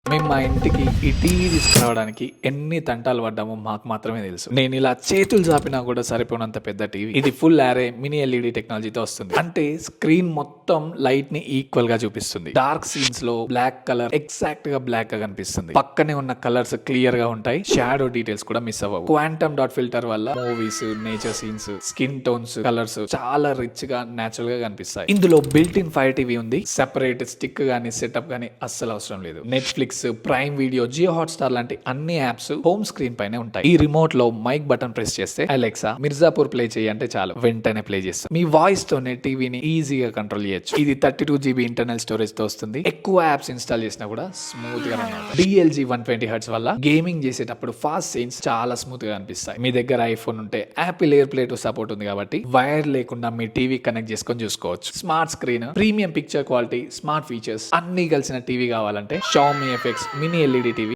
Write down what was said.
మేము మా ఇంటికి ఈ టీవీ తీసుకురావడానికి ఎన్ని తంటాలు పడ్డామో మాకు మాత్రమే తెలుసు. నేను ఇలా చేతులు చాపినా కూడా సరిపోనంత పెద్ద టీవీ. ఇది ఫుల్ ఆరే మినీ ఎల్ఈడి టెక్నాలజీతో వస్తుంది. అంటే స్క్రీన్ మొత్తం లైట్ ని ఈక్వల్ గా చూపిస్తుంది. డార్క్ సీన్స్ లో బ్లాక్ కలర్ ఎగ్జాక్ట్ గా బ్లాక్ గా కనిపిస్తుంది. పక్కనే ఉన్న కలర్స్ క్లియర్ గా ఉంటాయి. షాడో డీటెయిల్స్ కూడా మిస్ అవ్వవు. క్వాంటమ్ డాట్ ఫిల్టర్ వల్ల movies, nature scenes, skin tones, colours చాలా రిచ్ గా నేచురల్ గా కనిపిస్తాయి. ఇందులో బిల్ట్ ఇన్ ఫైర్ టీవీ ఉంది. సెపరేట్ స్టిక్ గానీ సెటప్ గానీ అస్సలు అవసరం లేదు. Netflix, prime video, Jio Hotstar లాంటి అన్ని యాప్స్ హోమ్ స్క్రీన్ పైనే ఉంటాయి. ఈ రిమోట్ లో మైక్ బటన్ ప్రెస్ చేస్తే అలెక్సా మిర్జాపూర్ ప్లే చేయి అంటే చాలు వెంటనే ప్లే చేస్తుంది. మీ వాయిస్ తోనే టీవీని ఈజీగా కంట్రోల్ చేయొచ్చు. ఇది 32 GB ఇంటర్నల్ స్టోరేజ్ తో వస్తుంది. ఎక్కువ యాప్స్ ఇన్స్టాల్ చేసినా కూడా స్మూత్ గా రన్ అవుతుంది. DLG 120 Hz వల్ల గేమింగ్ చేసేటప్పుడు ఫాస్ట్ సీన్స్ చాలా స్మూత్ గా అనిపిస్తాయి. మీ దగ్గర ఐఫోన్ ఉంటే Apple air play to support ఉంది కాబట్టి వైర్ లేకుండా మీ టీవీ కనెక్ట్ చేసుకొని చూసుకోవచ్చు. Smart screen, premium picture quality, smart features అన్ని కలిసిన టీవీ కావాలంటే Xiaomi FX mini LED TV